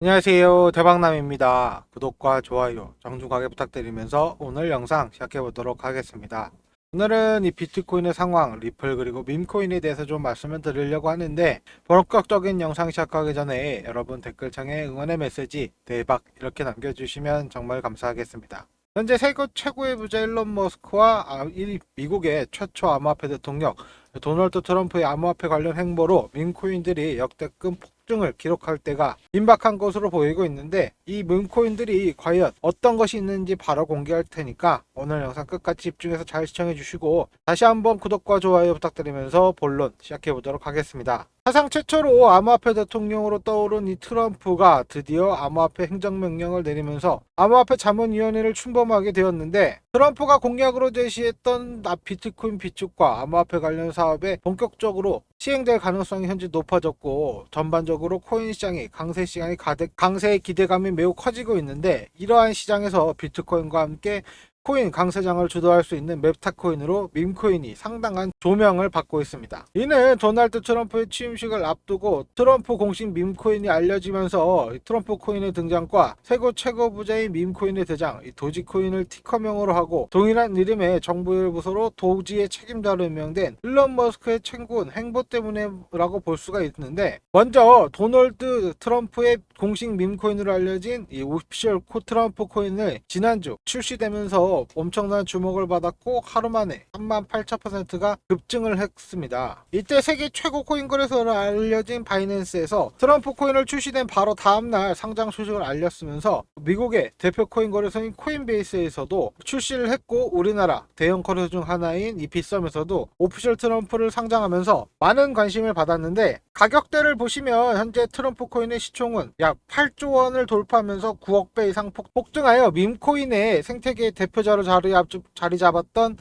안녕하세요, 대박남입니다. 구독과 좋아요 정중하게 부탁드리면서 오늘 영상 시작해 보도록 하겠습니다. 오늘은 이 비트코인의 상황, 리플 그리고 밈코인에 대해서 좀 말씀을 드리려고 하는데, 본격적인 영상 시작하기 전에 여러분 댓글창에 응원의 메시지 대박 이렇게 남겨주시면 정말 감사하겠습니다. 현재 세계 최고의 부자 일론 머스크와 미국의 최초 암호화폐 대통령 도널드 트럼프의 암호화폐 관련 행보로 밈코인들이 역대급 폭증을 기록할 때가 임박한 것으로 보이고 있는데, 이 밈코인들이 과연 어떤 것이 있는지 바로 공개할 테니까 오늘 영상 끝까지 집중해서 잘 시청해 주시고, 다시 한번 구독과 좋아요 부탁드리면서 본론 시작해 보도록 하겠습니다. 사상 최초로 암호화폐 대통령으로 떠오른 이 트럼프가 드디어 암호화폐 행정명령을 내리면서 암호화폐 자문위원회를 출범하게 되었는데, 트럼프가 공약으로 제시했던 비트코인 비축과 암호화폐 관련 사업에 본격적으로 시행될 가능성이 현재 높아졌고, 전반적으로 코인 시장이 강세의 기대감이 매우 커지고 있는데, 이러한 시장에서 비트코인과 함께 코인 강세장을 주도할 수 있는 맵타코인으로 밈코인이 상당한 조명을 받고 있습니다. 이는 도널드 트럼프의 취임식을 앞두고 트럼프 공식 밈코인이 알려지면서 트럼프 코인의 등장과 세계 최고 부자인 밈코인의 대장 도지코인을 티커명으로 하고, 동일한 이름의 정부열 부서로 도지의 책임자로 임명된 일론 머스크의 챙군 행보 때문에라고 볼 수가 있는데, 먼저 도널드 트럼프의 공식 밈코인으로 알려진 이 오피셜 트럼프 코인을 지난주 출시되면서 엄청난 주목을 받았고, 하루 만에 38,000%가 급증을 했습니다. 이때 세계 최고 코인 거래소로 알려진 바이낸스에서 트럼프 코인을 출시된 바로 다음날 상장 소식을 알렸으면서, 미국의 대표 코인 거래소인 코인베이스에서도 출시를 했고, 우리나라 대형 거래소 중 하나인 이 빗썸에서도 오피셜 트럼프를 상장하면서 많은 관심을 받았는데, 가격대를 보시면 현재 트럼프 코인의 시총은 약 8조 원을 돌파하면서 9억 배 이상 폭증하여 밈코인의 생태계의 대표자로 자리 잡았던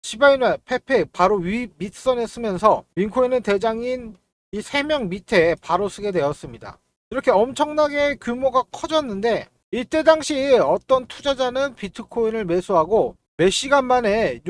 시바이누 페페 바로 위 밑선에 쓰면서 밈코인은 대장인 이 3명 밑에 바로 쓰게 되었습니다. 이렇게 엄청나게 규모가 커졌는데, 이때 당시 어떤 투자자는 비트코인을 매수하고 몇 시간 만에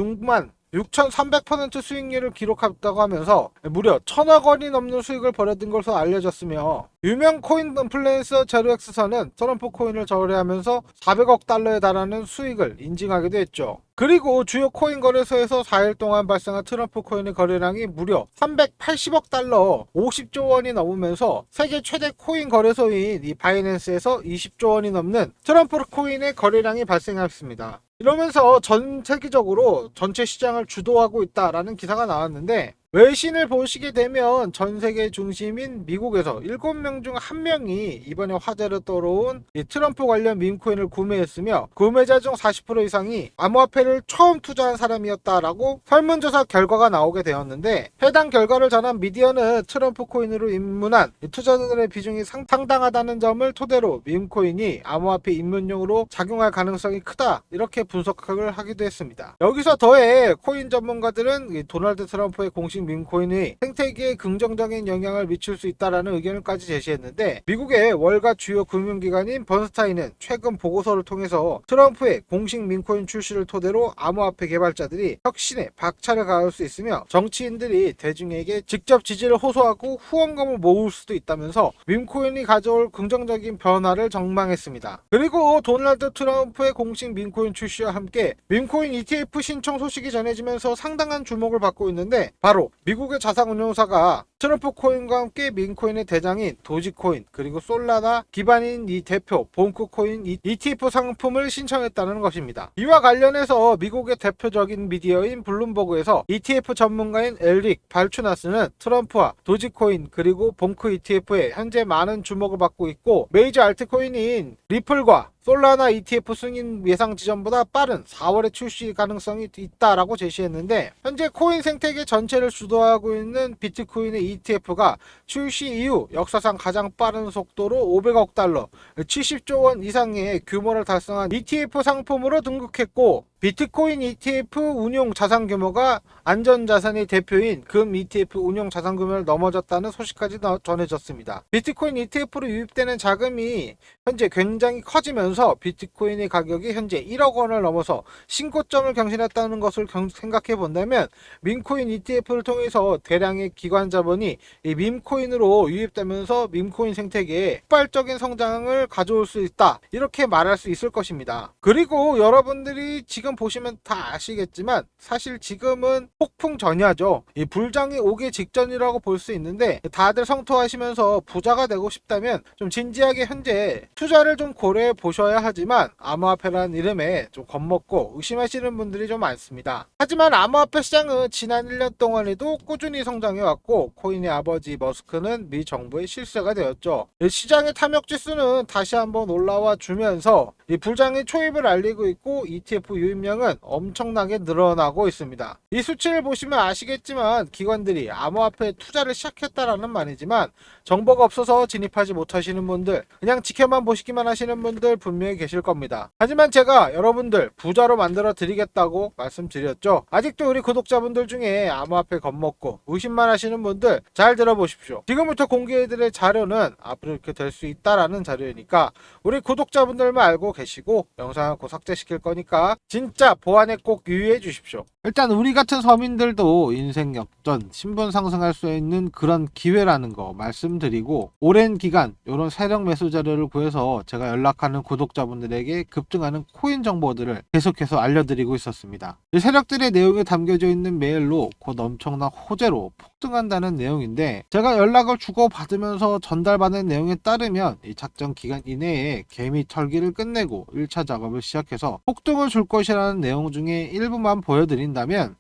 6,300% 수익률을 기록했다고 하면서 무려 1,000억 원이 넘는 수익을 벌여든 것으로 알려졌으며, 유명 코인 인플루언서 제로엑스선은 트럼프 코인을 거래하면서 400억 달러에 달하는 수익을 인증하기도 했죠. 그리고 주요 코인 거래소에서 4일 동안 발생한 트럼프 코인의 거래량이 무려 380억 달러, 50조 원이 넘으면서 세계 최대 코인 거래소인 이 바이낸스에서 20조 원이 넘는 트럼프 코인의 거래량이 발생했습니다. 이러면서 전 세계적으로 전체 시장을 주도하고 있다라는 기사가 나왔는데, 외신을 보시게 되면 전 세계 중심인 미국에서 7명 중 1명이 이번에 화제로 떠오른 이 트럼프 관련 밈코인을 구매했으며, 구매자 중 40% 이상이 암호화폐를 처음 투자한 사람이었다라고 설문조사 결과가 나오게 되었는데, 해당 결과를 전한 미디어는 트럼프 코인으로 입문한 투자자들의 비중이 상당하다는 점을 토대로 밈코인이 암호화폐 입문용으로 작용할 가능성이 크다 이렇게 분석을 하기도 했습니다. 여기서 더해 코인 전문가들은 도널드 트럼프의 공식 밈코인이 생태계에 긍정적인 영향을 미칠 수 있다라는 의견을까지 제시했는데, 미국의 월가 주요 금융기관인 번스타인은 최근 보고서를 통해서 트럼프의 공식 밈코인 출시를 토대로 암호화폐 개발자들이 혁신에 박차를 가할 수 있으며, 정치인들이 대중에게 직접 지지를 호소하고 후원금을 모을 수도 있다면서 밈코인이 가져올 긍정적인 변화를 전망했습니다. 그리고 도널드 트럼프의 공식 밈코인 출시와 함께 밈코인 ETF 신청 소식이 전해지면서 상당한 주목을 받고 있는데, 바로 미국의 자산운용사가 트럼프 코인과 함께 밈코인의 대장인 도지코인 그리고 솔라나 기반인 이 대표 봉크코인 ETF 상품을 신청했다는 것입니다. 이와 관련해서 미국의 대표적인 미디어인 블룸버그에서 ETF 전문가인 엘릭 발추나스는 트럼프와 도지코인 그리고 봉크 ETF에 현재 많은 주목을 받고 있고, 메이저 알트코인인 리플과 솔라나 ETF 승인 예상 지점보다 빠른 4월에 출시 가능성이 있다라고 제시했는데, 현재 코인 생태계 전체를 주도하고 있는 비트코인의 ETF가 출시 이후 역사상 가장 빠른 속도로 500억 달러, 70조 원 이상의 규모를 달성한 ETF 상품으로 등극했고, 비트코인 ETF 운용 자산 규모가 안전자산의 대표인 금 ETF 운용 자산 규모를 넘어졌다는 소식까지 전해졌습니다. 비트코인 ETF로 유입되는 자금이 현재 굉장히 커지면서 비트코인의 가격이 현재 1억 원을 넘어서 신고점을 경신했다는 것을 생각해 본다면 밈코인 ETF를 통해서 대량의 기관 자본이 이 밈코인으로 유입되면서 밈코인 생태계에 폭발적인 성장을 가져올 수 있다, 이렇게 말할 수 있을 것입니다. 그리고 여러분들이 지금 보시면 다 아시겠지만 사실 지금은 폭풍 전야죠. 이 불장이 오기 직전이라고 볼 수 있는데, 다들 성토하시면서 부자가 되고 싶다면 좀 진지하게 현재 투자를 좀 고려해 보셔야 하지만 암호화폐라는 이름에 좀 겁먹고 의심하시는 분들이 좀 많습니다. 하지만 암호화폐 시장은 지난 1년 동안에도 꾸준히 성장해 왔고, 코인의 아버지 머스크는 미 정부의 실세가 되었죠. 시장의 탐욕 지수는 다시 한번 올라와 주면서 이 불장의 초입을 알리고 있고, ETF 유입량은 엄청나게 늘어나고 있습니다. 이 수치를 보시면 아시겠지만 기관들이 암호화폐에 투자를 시작했다라는 말이지만, 정보가 없어서 진입하지 못하시는 분들, 그냥 지켜만 보시기만 하시는 분들 분명히 계실 겁니다. 하지만 제가 여러분들 부자로 만들어 드리겠다고 말씀드렸죠. 아직도 우리 구독자분들 중에 암호화폐 겁먹고 의심만 하시는 분들 잘 들어보십시오. 지금부터 공개해드릴 자료는 앞으로 이렇게 될 수 있다라는 자료이니까 우리 구독자분들만 알고 계시고, 영상을 곧 삭제시킬 거니까 진짜 보안에 꼭 유의해 주십시오. 일단 우리 같은 서민들도 인생 역전, 신분 상승할 수 있는 그런 기회라는 거 말씀드리고, 오랜 기간 이런 세력 매수 자료를 구해서 제가 연락하는 구독자분들에게 급등하는 코인 정보들을 계속해서 알려드리고 있었습니다. 이 세력들의 내용이 담겨져 있는 메일로 곧 엄청난 호재로 폭등한다는 내용인데, 제가 연락을 주고받으면서 전달받은 내용에 따르면 이 작전 기간 이내에 개미 털기를 끝내고 1차 작업을 시작해서 폭등을 줄 것이라는 내용 중에 일부만 보여드린다면,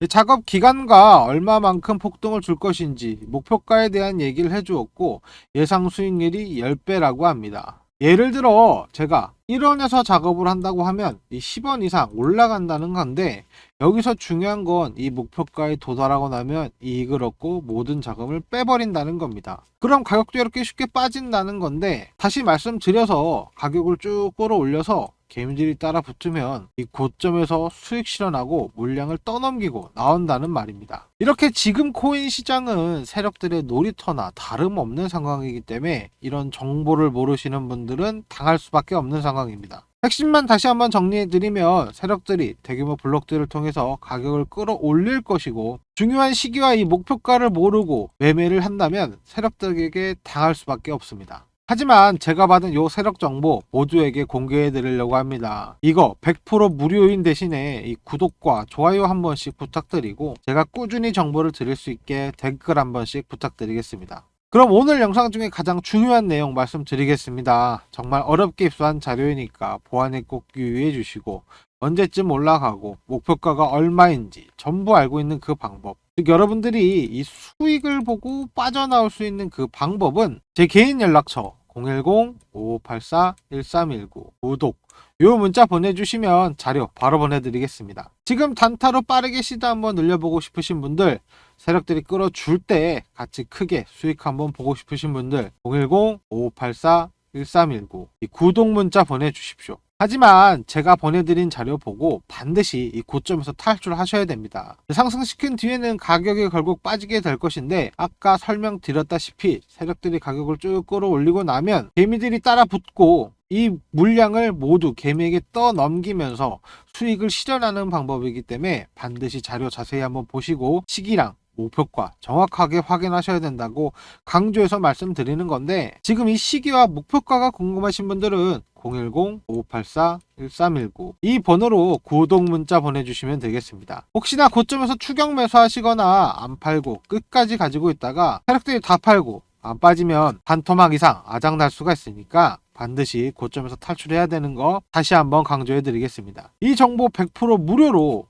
작업 기간과 얼마만큼 폭등을 줄 것인지 목표가에 대한 얘기를 해주었고, 예상 수익률이 10배라고 합니다. 예를 들어 제가 1원에서 작업을 한다고 하면 이 10원 이상 올라간다는 건데, 여기서 중요한 건 이 목표가에 도달하고 나면 이익을 얻고 모든 자금을 빼버린다는 겁니다. 그럼 가격도 이렇게 쉽게 빠진다는 건데, 다시 말씀드려서 가격을 쭉 끌어올려서 개미들이 따라 붙으면 이 고점에서 수익 실현하고 물량을 떠넘기고 나온다는 말입니다. 이렇게 지금 코인 시장은 세력들의 놀이터나 다름없는 상황이기 때문에 이런 정보를 모르시는 분들은 당할 수밖에 없는 상황입니다. 핵심만 다시 한번 정리해드리면, 세력들이 대규모 블록들을 통해서 가격을 끌어올릴 것이고, 중요한 시기와 이 목표가를 모르고 매매를 한다면 세력들에게 당할 수밖에 없습니다. 하지만 제가 받은 요 세력 정보 모두에게 공개해 드리려고 합니다. 이거 100% 무료인 대신에 이 구독과 좋아요 한 번씩 부탁드리고, 제가 꾸준히 정보를 드릴 수 있게 댓글 한 번씩 부탁드리겠습니다. 그럼 오늘 영상 중에 가장 중요한 내용 말씀드리겠습니다. 정말 어렵게 입수한 자료이니까 보안에 꼭 유의해 주시고, 언제쯤 올라가고 목표가가 얼마인지 전부 알고 있는 그 방법, 즉 여러분들이 이 수익을 보고 빠져나올 수 있는 그 방법은 제 개인 연락처 010-5584-1319 구독, 요 문자 보내주시면 자료 바로 보내드리겠습니다. 지금 단타로 빠르게 시드 한번 늘려보고 싶으신 분들, 세력들이 끌어줄 때 같이 크게 수익 한번 보고 싶으신 분들 010-5584-1319 이 구독 문자 보내주십시오. 하지만 제가 보내드린 자료 보고 반드시 이 고점에서 탈출하셔야 됩니다. 상승시킨 뒤에는 가격이 결국 빠지게 될 것인데, 아까 설명드렸다시피 세력들이 가격을 쭉 끌어올리고 나면 개미들이 따라 붙고 이 물량을 모두 개미에게 떠넘기면서 수익을 실현하는 방법이기 때문에 반드시 자료 자세히 한번 보시고 시기랑 목표가 정확하게 확인하셔야 된다고 강조해서 말씀드리는 건데, 지금 이 시기와 목표가가 궁금하신 분들은 010-5584-1319 이 번호로 구독 문자 보내주시면 되겠습니다. 혹시나 고점에서 추격 매수하시거나 안 팔고 끝까지 가지고 있다가 세력들이 다 팔고 안 빠지면 반토막 이상 아작날 수가 있으니까 반드시 고점에서 탈출해야 되는 거 다시 한번 강조해 드리겠습니다. 이 정보 100% 무료로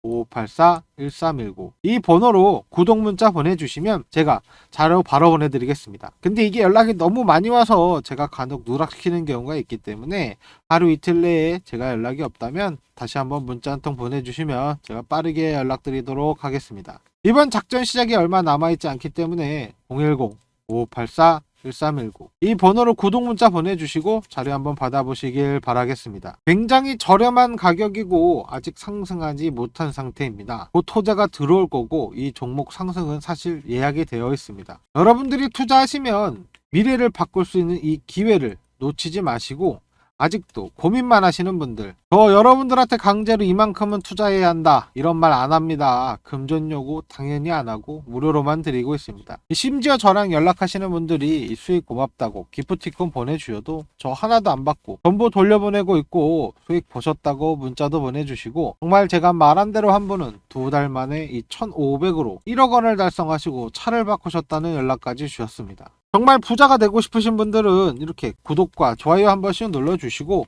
010-5584-1319 이 번호로 구독 문자 보내주시면 제가 자료 바로 보내드리겠습니다. 근데 이게 연락이 너무 많이 와서 제가 간혹 누락시키는 경우가 있기 때문에 하루 이틀 내에 제가 연락이 없다면 다시 한번 문자 한 통 보내주시면 제가 빠르게 연락드리도록 하겠습니다. 이번 작전 시작이 얼마 남아있지 않기 때문에 010-5584 1319 이 번호로 구독 문자 보내주시고 자료 한번 받아보시길 바라겠습니다. 굉장히 저렴한 가격이고 아직 상승하지 못한 상태입니다. 곧 호재가 들어올 거고 이 종목 상승은 사실 예약이 되어 있습니다. 여러분들이 투자하시면 미래를 바꿀 수 있는 이 기회를 놓치지 마시고 아직도 고민만 하시는 분들, 저 여러분들한테 강제로 이만큼은 투자해야 한다 이런 말 안 합니다. 금전 요구 당연히 안 하고 무료로만 드리고 있습니다. 심지어 저랑 연락하시는 분들이 이 수익 고맙다고 기프티콘 보내주셔도 저 하나도 안 받고 전부 돌려보내고 있고 수익 보셨다고 문자도 보내주시고, 정말 제가 말한 대로 한 분은 2달 만에 이 1,500으로 1억 원을 달성하시고 차를 바꾸셨다는 연락까지 주셨습니다. 정말 부자가 되고 싶으신 분들은 이렇게 구독과 좋아요 한 번씩 눌러주시고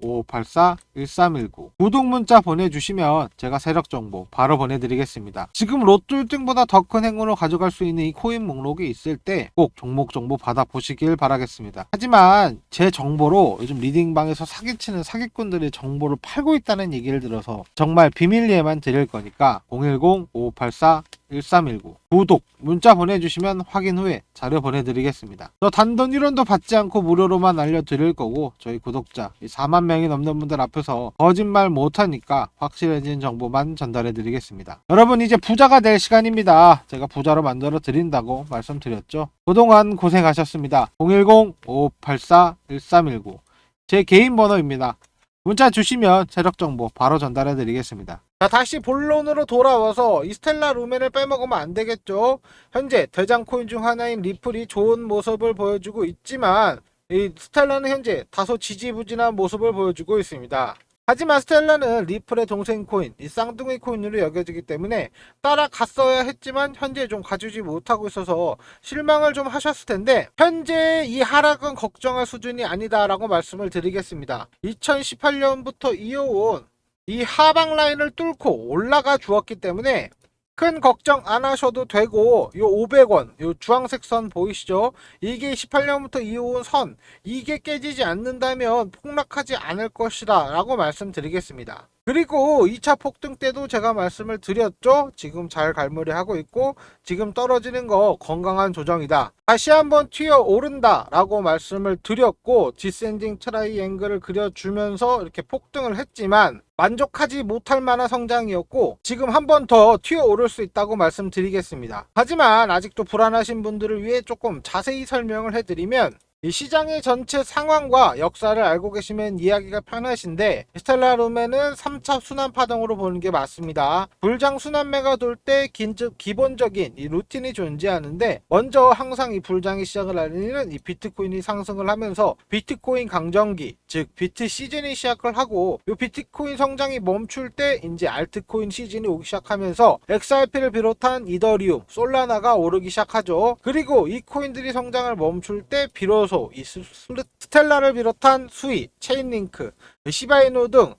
010-5584-1319 구독 문자 보내주시면 제가 세력 정보 바로 보내드리겠습니다. 지금 로또 1등보다 더 큰 행운을 가져갈 수 있는 이 코인 목록이 있을 때 꼭 종목 정보 받아보시길 바라겠습니다. 하지만 제 정보로 요즘 리딩방에서 사기치는 사기꾼들의 정보를 팔고 있다는 얘기를 들어서 정말 비밀리에만 드릴 거니까 010-5584-1319 구독 문자 보내주시면 확인 후에 자료 보내드리겠습니다. 저 단돈 1원도 받지 않고 무료로만 알려드릴 거고, 저희 구독자 4만 명이 넘는 분들 앞에서 거짓말 못하니까 확실해진 정보만 전달해드리겠습니다. 여러분, 이제 부자가 될 시간입니다. 제가 부자로 만들어 드린다고 말씀드렸죠. 그동안 고생하셨습니다. 010-5584-1319 제 개인 번호입니다. 문자 주시면 세력 정보 바로 전달해 드리겠습니다. 자, 다시 본론으로 돌아와서 이 스텔라 루멘을 빼먹으면 안 되겠죠. 현재 대장 코인 중 하나인 리플이 좋은 모습을 보여주고 있지만 이 스텔라는 현재 다소 지지부진한 모습을 보여주고 있습니다. 하지만 스텔라는 리플의 동생 코인, 이 쌍둥이 코인으로 여겨지기 때문에 따라갔어야 했지만 현재 좀 가지지 못하고 있어서 실망을 좀 하셨을 텐데, 현재 이 하락은 걱정할 수준이 아니다라고 말씀을 드리겠습니다. 2018년부터 이어온 이 하방 라인을 뚫고 올라가 주었기 때문에 큰 걱정 안 하셔도 되고, 요 500원 요 주황색 선 보이시죠? 이게 18년부터 이어온 선, 이게 깨지지 않는다면 폭락하지 않을 것이다 라고 말씀드리겠습니다. 그리고 2차 폭등 때도 제가 말씀을 드렸죠. 지금 잘 갈무리하고 있고 지금 떨어지는 거 건강한 조정이다, 다시 한번 튀어 오른다 라고 말씀을 드렸고, 디센딩 트라이앵글을 그려주면서 이렇게 폭등을 했지만 만족하지 못할 만한 성장이었고 지금 한 번 더 튀어 오를 수 있다고 말씀드리겠습니다. 하지만 아직도 불안하신 분들을 위해 조금 자세히 설명을 해드리면, 이 시장의 전체 상황과 역사를 알고 계시면 이해하기가 편하신데, 스텔라 루멘은 3차 순환 파동으로 보는 게 맞습니다. 불장 순환매가 돌 때 기본적인 이 루틴이 존재하는데, 먼저 항상 이 불장이 시작을 알리는 이 비트코인이 상승을 하면서 비트코인 강정기, 즉 비트 시즌이 시작을 하고, 이 비트코인 성장이 멈출 때 이제 알트코인 시즌이 오기 시작하면서 XRP를 비롯한 이더리움, 솔라나가 오르기 시작하죠. 그리고 이 코인들이 성장을 멈출 때 비로소 이 스텔라를 비롯한 수이, 체인링크, 시바이노 등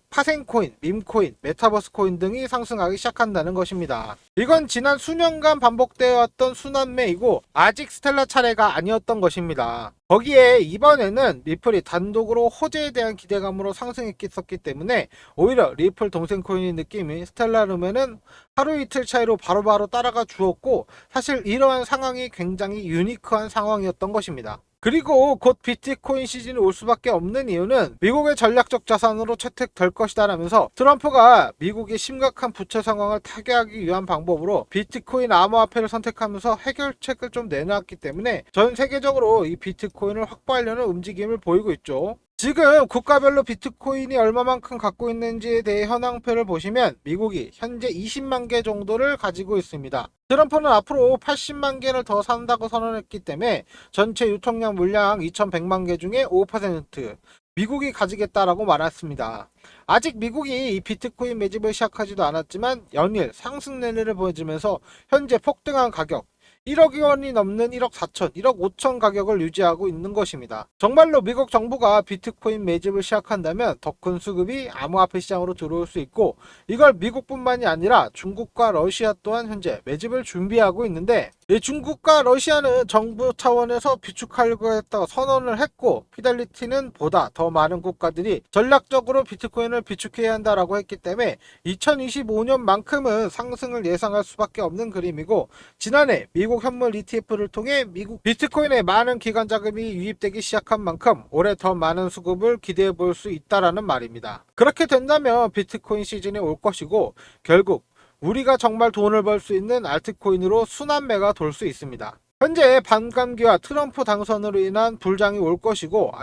파생코인, 밈코인, 메타버스 코인 등이 상승하기 시작한다는 것입니다. 이건 지난 수년간 반복되어 왔던 순환매이고 아직 스텔라 차례가 아니었던 것입니다. 거기에 이번에는 리플이 단독으로 호재에 대한 기대감으로 상승했기 때문에 오히려 리플 동생 코인의 느낌이 스텔라 루멘은 하루 이틀 차이로 바로바로 따라가 주었고, 사실 이러한 상황이 굉장히 유니크한 상황이었던 것입니다. 그리고 곧 비트코인 시즌이 올 수밖에 없는 이유는 미국의 전략적 자산으로 채택될 것이다 라면서 트럼프가 미국의 심각한 부채 상황을 타개하기 위한 방법으로 비트코인 암호화폐를 선택하면서 해결책을 좀 내놨기 때문에 전 세계적으로 이 비트코인을 확보하려는 움직임을 보이고 있죠. 지금 국가별로 비트코인이 얼마만큼 갖고 있는지에 대해 현황표를 보시면 미국이 현재 20만 개 정도를 가지고 있습니다. 트럼프는 앞으로 80만 개를 더 산다고 선언했기 때문에 전체 유통량 물량 2100만 개 중에 5% 미국이 가지겠다라고 말했습니다. 아직 미국이 이 비트코인 매집을 시작하지도 않았지만 연일 상승 내내를 보여주면서 현재 폭등한 가격 1억 원이 넘는 1억 4천, 1억 5천 가격을 유지하고 있는 것입니다. 정말로 미국 정부가 비트코인 매집을 시작한다면 더 큰 수급이 암호화폐 시장으로 들어올 수 있고, 이걸 미국뿐만이 아니라 중국과 러시아 또한 현재 매집을 준비하고 있는데, 이 중국과 러시아는 정부 차원에서 비축하려고 했다 선언을 했고, 피델리티는 보다 더 많은 국가들이 전략적으로 비트코인을 비축해야 한다라고 했기 때문에 2025년만큼은 상승을 예상할 수밖에 없는 그림이고, 지난해 미국 현물 ETF를 통해 미국 비트코인에 많은 기관 자금이 유입되기 시작한 만큼 올해 더 많은 수급을 기대해 볼 수 있다라는 말입니다. 그렇게 된다면 비트코인 시즌이 올 것이고, 결국 우리가 정말 돈을 벌 수 있는 알트코인으로 순환매가 돌 수 있습니다. 현재 반감기와 트럼프 당선으로 인한 불장이 올 것이고,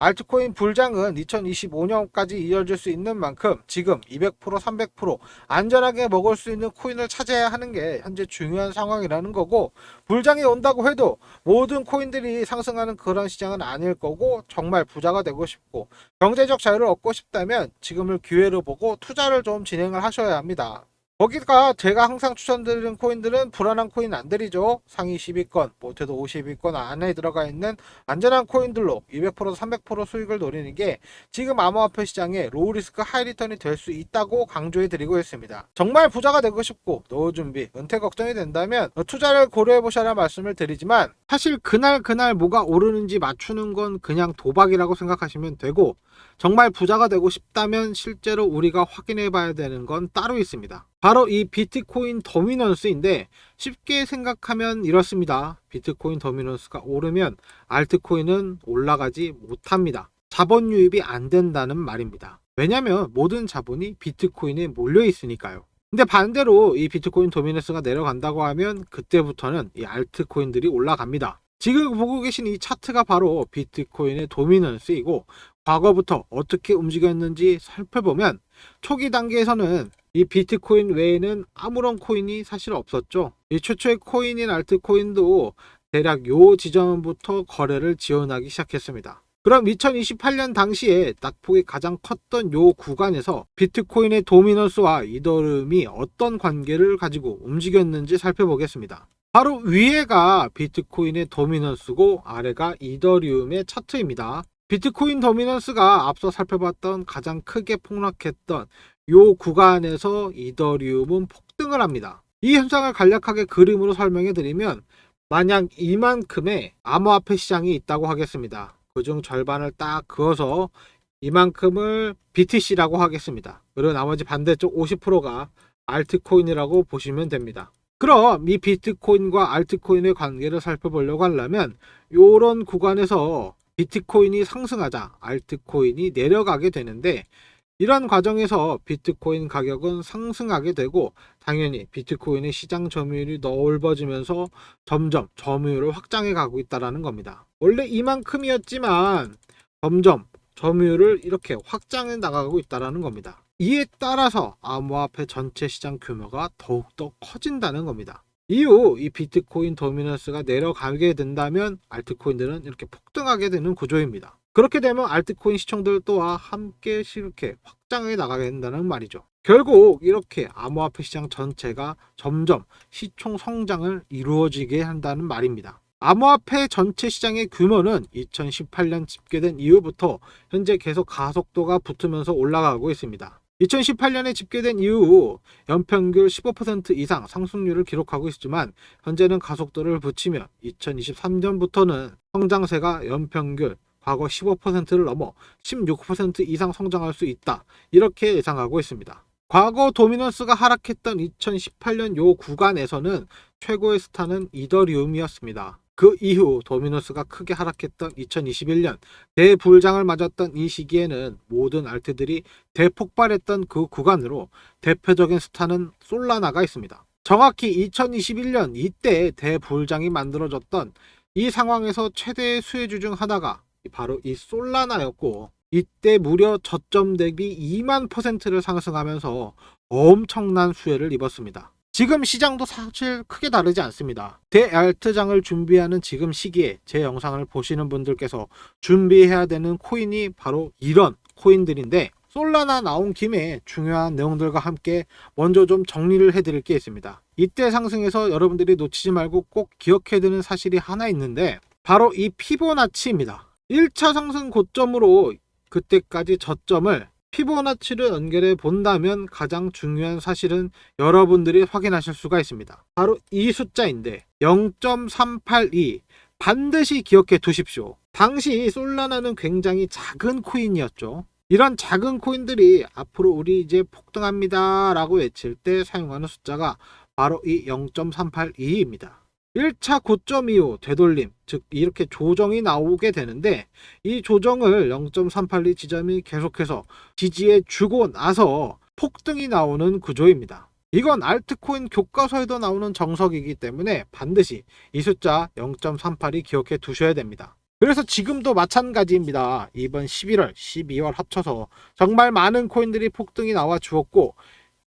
알트코인 불장은 2025년까지 이어질 수 있는 만큼 지금 200%, 300% 안전하게 먹을 수 있는 코인을 찾아야 하는 게 현재 중요한 상황이라는 거고, 불장이 온다고 해도 모든 코인들이 상승하는 그런 시장은 아닐 거고, 정말 부자가 되고 싶고 경제적 자유를 얻고 싶다면 지금을 기회로 보고 투자를 좀 진행을 하셔야 합니다. 거기가 제가 항상 추천드리는 코인들은 불안한 코인 안 들이죠. 상위 10위권, 못해도 50위권 안에 들어가 있는 안전한 코인들로 200%, 300% 수익을 노리는 게 지금 암호화폐 시장에 로우 리스크 하이 리턴이 될 수 있다고 강조해 드리고 있습니다. 정말 부자가 되고 싶고 노후 준비, 은퇴 걱정이 된다면 투자를 고려해 보셔라 말씀을 드리지만, 사실 그날 뭐가 오르는지 맞추는 건 그냥 도박이라고 생각하시면 되고, 정말 부자가 되고 싶다면 실제로 우리가 확인해 봐야 되는 건 따로 있습니다. 바로 이 비트코인 도미넌스인데, 쉽게 생각하면 이렇습니다. 비트코인 도미넌스가 오르면 알트코인은 올라가지 못합니다. 자본 유입이 안 된다는 말입니다. 왜냐면 모든 자본이 비트코인에 몰려 있으니까요. 근데 반대로 이 비트코인 도미넌스가 내려간다고 하면 그때부터는 이 알트코인들이 올라갑니다. 지금 보고 계신 이 차트가 바로 비트코인의 도미넌스이고, 과거부터 어떻게 움직였는지 살펴보면 초기 단계에서는 이 비트코인 외에는 아무런 코인이 사실 없었죠. 이 최초의 코인인 알트코인도 대략 요 지점부터 거래를 지원하기 시작했습니다. 그럼 2028년 당시에 낙폭이 가장 컸던 요 구간에서 비트코인의 도미넌스와 이더리움이 어떤 관계를 가지고 움직였는지 살펴보겠습니다. 바로 위에가 비트코인의 도미넌스고 아래가 이더리움의 차트입니다. 비트코인 도미넌스가 앞서 살펴봤던 가장 크게 폭락했던 요 구간에서 이더리움은 폭등을 합니다. 이 현상을 간략하게 그림으로 설명해 드리면, 만약 이만큼의 암호화폐 시장이 있다고 하겠습니다. 그중 절반을 딱 그어서 이만큼을 BTC라고 하겠습니다. 그리고 나머지 반대쪽 50%가 알트코인이라고 보시면 됩니다. 그럼 이 비트코인과 알트코인의 관계를 살펴보려고 하려면 이런 구간에서 비트코인이 상승하자 알트코인이 내려가게 되는데, 이런 과정에서 비트코인 가격은 상승하게 되고, 당연히 비트코인의 시장 점유율이 넓어지면서 점점 점유율을 확장해 가고 있다는 겁니다. 원래 이만큼이었지만 점점 점유율을 이렇게 확장해 나가고 있다는 겁니다. 이에 따라서 암호화폐 전체 시장 규모가 더욱더 커진다는 겁니다. 이후 이 비트코인 도미넌스가 내려가게 된다면 알트코인들은 이렇게 폭등하게 되는 구조입니다. 그렇게 되면 알트코인 시총들 또한 함께 이렇게 확장해 나가게 된다는 말이죠. 결국 이렇게 암호화폐 시장 전체가 점점 시총 성장을 이루어지게 한다는 말입니다. 암호화폐 전체 시장의 규모는 2018년 집계된 이후부터 현재 계속 가속도가 붙으면서 올라가고 있습니다. 2018년에 집계된 이후 연평균 15% 이상 상승률을 기록하고 있지만, 현재는 가속도를 붙이며 2023년부터는 성장세가 연평균 과거 15%를 넘어 16% 이상 성장할 수 있다, 이렇게 예상하고 있습니다. 과거 도미넌스가 하락했던 2018년 요 구간에서는 최고의 스타는 이더리움이었습니다. 그 이후 도미넌스가 크게 하락했던 2021년 대불장을 맞았던 이 시기에는 모든 알트들이 대폭발했던 그 구간으로 대표적인 스타는 솔라나가 있습니다. 정확히 2021년 이때 대불장이 만들어졌던 이 상황에서 최대의 수혜주 중 하나가 바로 이 솔라나였고, 이때 무려 저점 대비 2만%를 상승하면서 엄청난 수혜를 입었습니다. 지금 시장도 사실 크게 다르지 않습니다. 대알트장을 준비하는 지금 시기에 제 영상을 보시는 분들께서 준비해야 되는 코인이 바로 이런 코인들인데, 솔라나 나온 김에 중요한 내용들과 함께 먼저 좀 정리를 해드릴 게 있습니다. 이때 상승에서 여러분들이 놓치지 말고 꼭 기억해야 되는 사실이 하나 있는데, 바로 이 피보나치입니다. 1차 상승 고점으로 그때까지 저점을 피보나치를 연결해 본다면 가장 중요한 사실은 여러분들이 확인하실 수가 있습니다. 바로 이 숫자인데 0.382 반드시 기억해 두십시오. 당시 솔라나는 굉장히 작은 코인이었죠. 이런 작은 코인들이 앞으로 우리 이제 폭등합니다 라고 외칠 때 사용하는 숫자가 바로 이 0.382입니다. 1차 9.25 되돌림, 즉 이렇게 조정이 나오게 되는데 이 조정을 0.382 지점이 계속해서 지지해 주고 나서 폭등이 나오는 구조입니다. 이건 알트코인 교과서에도 나오는 정석이기 때문에 반드시 이 숫자 0.382 기억해 두셔야 됩니다. 그래서 지금도 마찬가지입니다. 이번 11월, 12월 합쳐서 정말 많은 코인들이 폭등이 나와 주었고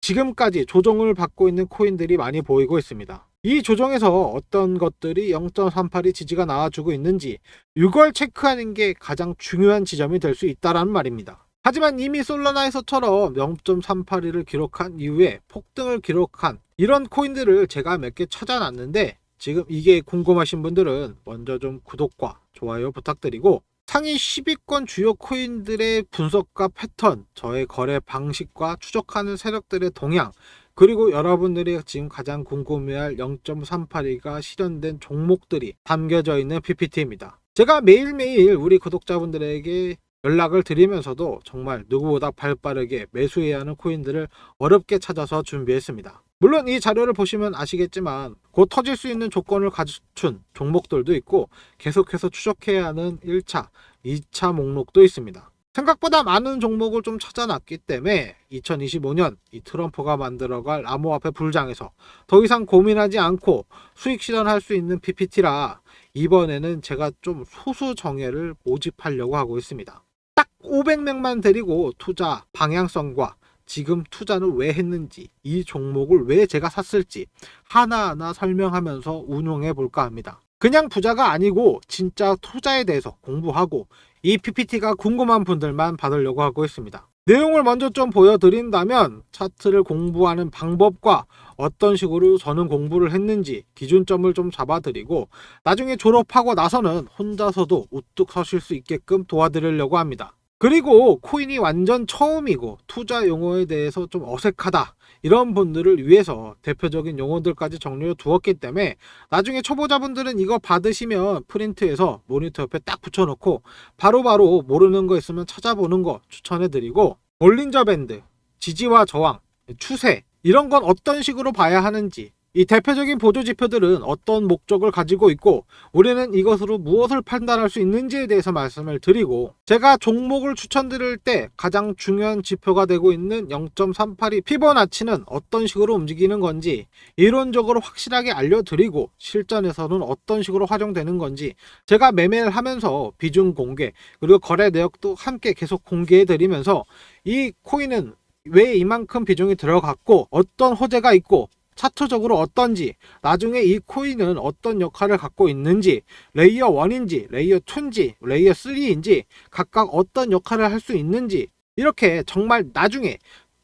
지금까지 조정을 받고 있는 코인들이 많이 보이고 있습니다. 이 조정에서 어떤 것들이 0.382 지지가 나와주고 있는지 이걸 체크하는 게 가장 중요한 지점이 될 수 있다는 말입니다. 하지만 이미 솔라나에서처럼 0.382를 기록한 이후에 폭등을 기록한 이런 코인들을 제가 몇 개 찾아놨는데 지금 이게 궁금하신 분들은 먼저 좀 구독과 좋아요 부탁드리고 상위 10위권 주요 코인들의 분석과 패턴, 저의 거래 방식과 추적하는 세력들의 동향, 그리고 여러분들이 지금 가장 궁금해할 0.382가 실현된 종목들이 담겨져 있는 PPT입니다. 제가 매일매일 우리 구독자분들에게 연락을 드리면서도 정말 누구보다 발빠르게 매수해야 하는 코인들을 어렵게 찾아서 준비했습니다. 물론 이 자료를 보시면 아시겠지만 곧 터질 수 있는 조건을 갖춘 종목들도 있고 계속해서 추적해야 하는 1차, 2차 목록도 있습니다. 생각보다 많은 종목을 좀 찾아놨기 때문에 2025년 이 트럼프가 만들어갈 암호화폐 불장에서 더 이상 고민하지 않고 수익 실현할 수 있는 PPT라 이번에는 제가 좀 소수 정예를 모집하려고 하고 있습니다. 딱 500명만 데리고 투자 방향성과 지금 투자는 왜 했는지, 이 종목을 왜 제가 샀을지 하나하나 설명하면서 운용해 볼까 합니다. 그냥 부자가 아니고 진짜 투자에 대해서 공부하고 이 PPT가 궁금한 분들만 받으려고 하고 있습니다. 내용을 먼저 좀 보여드린다면 차트를 공부하는 방법과 어떤 식으로 저는 공부를 했는지 기준점을 좀 잡아드리고 나중에 졸업하고 나서는 혼자서도 우뚝 서실 수 있게끔 도와드리려고 합니다. 그리고 코인이 완전 처음이고 투자 용어에 대해서 좀 어색하다 이런 분들을 위해서 대표적인 용어들까지 정리해 두었기 때문에 나중에 초보자분들은 이거 받으시면 프린트해서 모니터 옆에 딱 붙여놓고 바로바로 모르는 거 있으면 찾아보는 거 추천해드리고 볼린저 밴드, 지지와 저항, 추세 이런 건 어떤 식으로 봐야 하는지 이 대표적인 보조 지표들은 어떤 목적을 가지고 있고 우리는 이것으로 무엇을 판단할 수 있는지에 대해서 말씀을 드리고 제가 종목을 추천드릴 때 가장 중요한 지표가 되고 있는 0.382 피보나치는 어떤 식으로 움직이는 건지 이론적으로 확실하게 알려드리고 실전에서는 어떤 식으로 활용되는 건지 제가 매매를 하면서 비중 공개 그리고 거래 내역도 함께 계속 공개해 드리면서 이 코인은 왜 이만큼 비중이 들어갔고 어떤 호재가 있고 차트적으로 어떤지 나중에 이 코인은 어떤 역할을 갖고 있는지 레이어 1인지 레이어 2인지 레이어 3인지 각각 어떤 역할을 할 수 있는지 이렇게 정말 나중에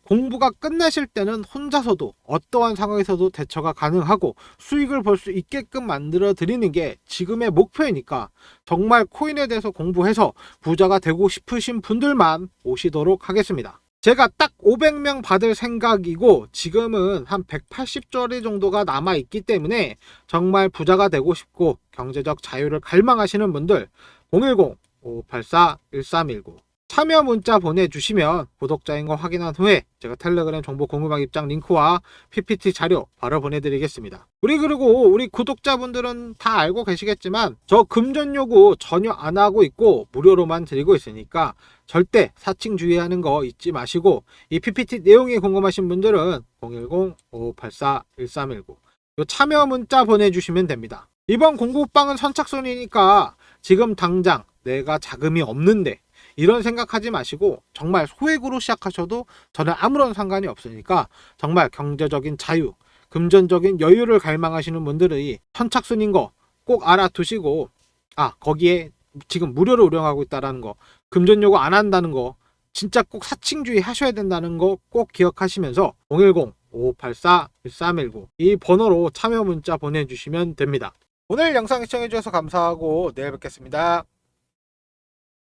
공부가 끝나실 때는 혼자서도 어떠한 상황에서도 대처가 가능하고 수익을 볼 수 있게끔 만들어 드리는 게 지금의 목표이니까 정말 코인에 대해서 공부해서 부자가 되고 싶으신 분들만 오시도록 하겠습니다. 제가 딱 500명 받을 생각이고 지금은 한 180조리 정도가 남아있기 때문에 정말 부자가 되고 싶고 경제적 자유를 갈망하시는 분들 010-5584-1319 참여 문자 보내주시면 구독자인 거 확인한 후에 제가 텔레그램 정보 공유방 입장 링크와 PPT 자료 바로 보내드리겠습니다. 그리고 우리 구독자분들은 다 알고 계시겠지만 저 금전 요구 전혀 안 하고 있고 무료로만 드리고 있으니까 절대 사칭 주의하는 거 잊지 마시고 이 PPT 내용이 궁금하신 분들은 010-5584-1319 요 참여 문자 보내주시면 됩니다. 이번 공부방은 선착순이니까 지금 당장 내가 자금이 없는데 이런 생각하지 마시고 정말 소액으로 시작하셔도 저는 아무런 상관이 없으니까 정말 경제적인 자유, 금전적인 여유를 갈망하시는 분들이 선착순인 거 꼭 알아두시고 거기에 지금 무료로 운영하고 있다는 거 금전 요구 안 한다는 거 진짜 꼭 사칭주의 하셔야 된다는 거 꼭 기억하시면서 010-5584-1319 이 번호로 참여 문자 보내주시면 됩니다. 오늘 영상 시청해주셔서 감사하고 내일 뵙겠습니다.